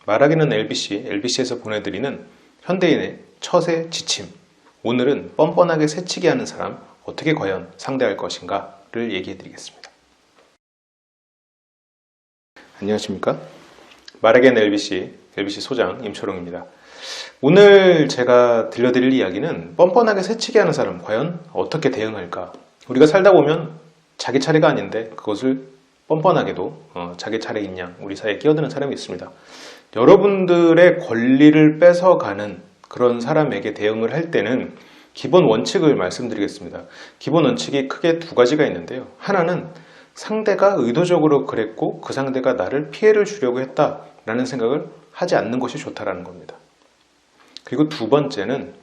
말하기는 LBC, LBC에서 보내드리는 현대인의 처세 지침. 오늘은 뻔뻔하게 새치기 하는 사람 어떻게 과연 상대할 것인가를 얘기해 드리겠습니다. 안녕하십니까? 말하기는 LBC 소장 임초롱입니다. 오늘 제가 들려드릴 이야기는 뻔뻔하게 새치기 하는 사람 과연 어떻게 대응할까? 우리가 살다 보면 자기 차례가 아닌데 그것을 뻔뻔하게도 자기 차례인 양 우리 사이에 끼어드는 사람이 있습니다. 여러분들의 권리를 뺏어가는 그런 사람에게 대응을 할 때는 기본 원칙을 말씀드리겠습니다. 기본 원칙이 크게 두 가지가 있는데요. 하나는 상대가 의도적으로 그랬고 그 상대가 나를 피해를 주려고 했다라는 생각을 하지 않는 것이 좋다라는 겁니다. 그리고 두 번째는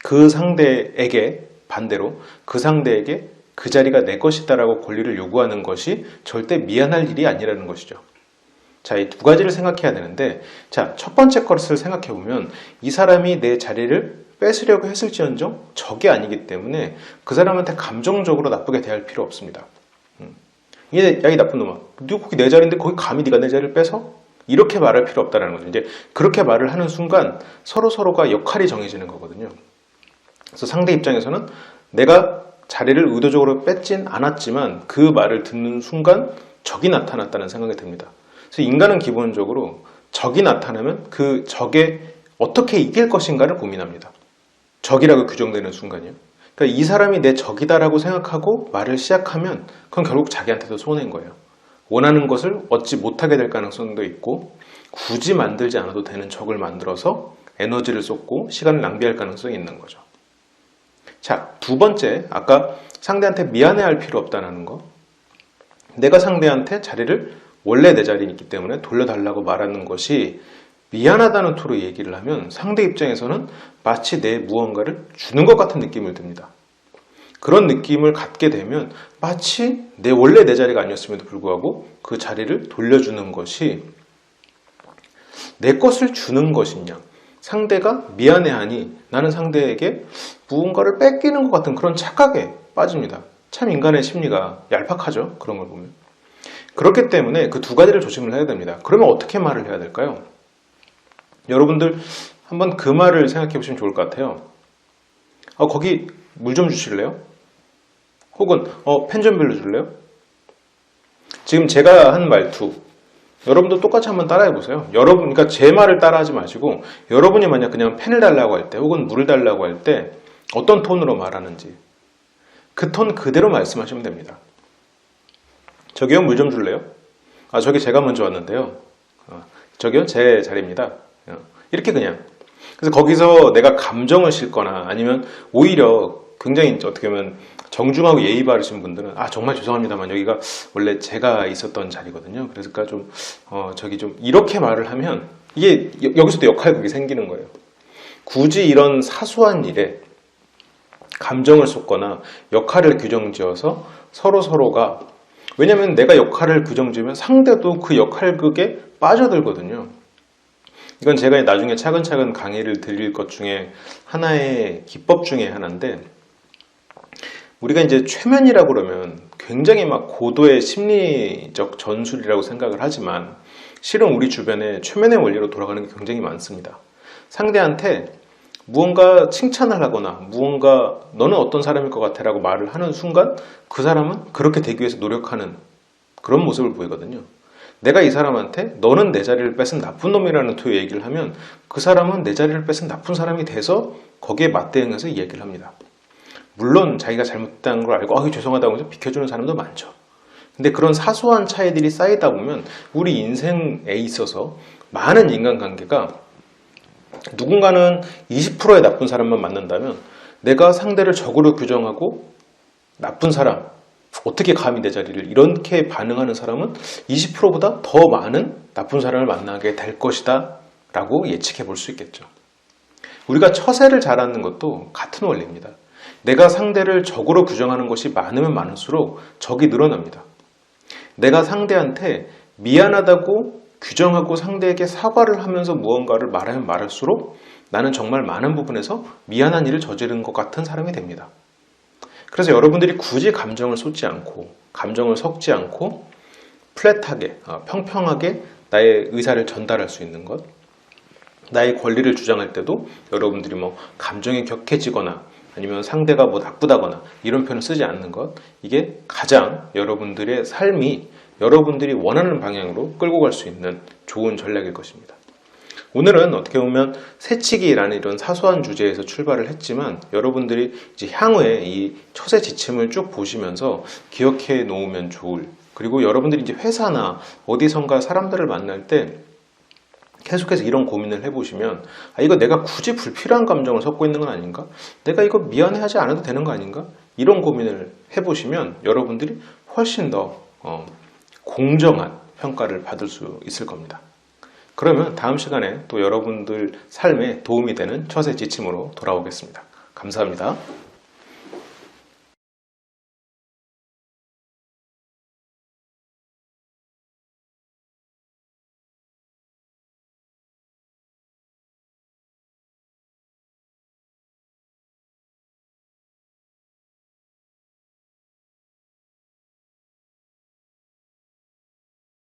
그 상대에게 반대로 그 상대에게 그 자리가 내 것이다라고 권리를 요구하는 것이 절대 미안할 일이 아니라는 것이죠. 자, 이 두 가지를 생각해야 되는데, 자, 첫 번째 것을 생각해 보면 이 사람이 내 자리를 뺏으려고 했을지언정 적이 아니기 때문에 그 사람한테 감정적으로 나쁘게 대할 필요 없습니다. 야, 이 나쁜 놈아, 너 거기 내 자리인데 거기 감히 네가 내 자리를 뺏어? 이렇게 말할 필요 없다는 거죠. 이제 그렇게 말을 하는 순간 서로가 역할이 정해지는 거거든요. 그래서 상대 입장에서는 내가 자리를 의도적으로 뺏진 않았지만 그 말을 듣는 순간 적이 나타났다는 생각이 듭니다. 그래서 인간은 기본적으로 적이 나타나면 그 적에 어떻게 이길 것인가를 고민합니다. 적이라고 규정되는 순간이요. 그러니까 이 사람이 내 적이다라고 생각하고 말을 시작하면 그건 결국 자기한테도 손해인 거예요. 원하는 것을 얻지 못하게 될 가능성도 있고 굳이 만들지 않아도 되는 적을 만들어서 에너지를 쏟고 시간을 낭비할 가능성이 있는 거죠. 자, 두 번째, 아까 상대한테 미안해할 필요 없다는 거. 내가 상대한테 자리를 원래 내 자리에 있기 때문에 돌려달라고 말하는 것이 미안하다는 토로 얘기를 하면 상대 입장에서는 마치 내 무언가를 주는 것 같은 느낌을 듭니다. 그런 느낌을 갖게 되면 마치 원래 내 자리가 아니었음에도 불구하고 그 자리를 돌려주는 것이 내 것을 주는 것이냐, 상대가 미안해하니 나는 상대에게 무언가를 뺏기는 것 같은 그런 착각에 빠집니다. 참 인간의 심리가 얄팍하죠. 그런 걸 보면. 그렇기 때문에 그 두 가지를 조심을 해야 됩니다. 그러면 어떻게 말을 해야 될까요? 여러분들 한번 그 말을 생각해 보시면 좋을 것 같아요. 거기 물 좀 주실래요? 혹은 펜 좀 빌려줄래요? 지금 제가 한 말투 여러분도 똑같이 한번 따라해 보세요. 그러니까 제 말을 따라하지 마시고 여러분이 만약 그냥 펜을 달라고 할 때 혹은 물을 달라고 할 때 어떤 톤으로 말하는지 그 톤 그대로 말씀하시면 됩니다. 저기요, 물 좀 줄래요? 저기 제가 먼저 왔는데요. 저기요, 제 자리입니다. 이렇게 그냥. 그래서 거기서 내가 감정을 싣거나 아니면 오히려 굉장히 어떻게 보면 정중하고 예의 바르신 분들은 정말 죄송합니다만 여기가 원래 제가 있었던 자리거든요. 그러니까 저기 좀 이렇게 말을 하면 이게 여기서도 역할극이 생기는 거예요. 굳이 이런 사소한 일에 감정을 쏟거나 역할을 규정지어서 서로가 왜냐하면 내가 역할을 규정지으면 상대도 그 역할극에 빠져들거든요. 이건 제가 나중에 차근차근 강의를 드릴 것 중에 하나의 기법 중에 하나인데 우리가 이제 최면이라고 그러면 굉장히 막 고도의 심리적 전술이라고 생각을 하지만 실은 우리 주변에 최면의 원리로 돌아가는 게 굉장히 많습니다. 상대한테 무언가 칭찬을 하거나 무언가 너는 어떤 사람일 것 같아 라고 말을 하는 순간 그 사람은 그렇게 되기 위해서 노력하는 그런 모습을 보이거든요. 내가 이 사람한테 너는 내 자리를 뺏은 나쁜 놈이라는 토의 얘기를 하면 그 사람은 내 자리를 뺏은 나쁜 사람이 돼서 거기에 맞대응해서 얘기를 합니다. 물론 자기가 잘못된 걸 알고 죄송하다고 해서 비켜주는 사람도 많죠. 근데 그런 사소한 차이들이 쌓이다 보면 우리 인생에 있어서 많은 인간관계가 누군가는 20%의 나쁜 사람만 만난다면 내가 상대를 적으로 규정하고 나쁜 사람, 어떻게 감히 내 자리를 이렇게 반응하는 사람은 20%보다 더 많은 나쁜 사람을 만나게 될 것이다 라고 예측해 볼 수 있겠죠. 우리가 처세를 잘하는 것도 같은 원리입니다. 내가 상대를 적으로 규정하는 것이 많으면 많을수록 적이 늘어납니다. 내가 상대한테 미안하다고 규정하고 상대에게 사과를 하면서 무언가를 말하면 말할수록 나는 정말 많은 부분에서 미안한 일을 저지른 것 같은 사람이 됩니다. 그래서 여러분들이 굳이 감정을 쏟지 않고 감정을 섞지 않고 플랫하게 평평하게 나의 의사를 전달할 수 있는 것, 나의 권리를 주장할 때도 여러분들이 뭐 감정이 격해지거나 아니면 상대가 뭐 나쁘다거나 이런 표현을 쓰지 않는 것, 이게 가장 여러분들의 삶이 여러분들이 원하는 방향으로 끌고 갈 수 있는 좋은 전략일 것입니다. 오늘은 어떻게 보면 새치기라는 이런 사소한 주제에서 출발을 했지만 여러분들이 이제 향후에 이 처세 지침을 쭉 보시면서 기억해 놓으면 좋을, 그리고 여러분들이 이제 회사나 어디선가 사람들을 만날 때 계속해서 이런 고민을 해보시면, 아, 이거 내가 굳이 불필요한 감정을 섞고 있는 건 아닌가? 내가 이거 미안해하지 않아도 되는 거 아닌가? 이런 고민을 해보시면 여러분들이 훨씬 더 공정한 평가를 받을 수 있을 겁니다. 그러면 다음 시간에 또 여러분들 삶에 도움이 되는 처세 지침으로 돌아오겠습니다. 감사합니다.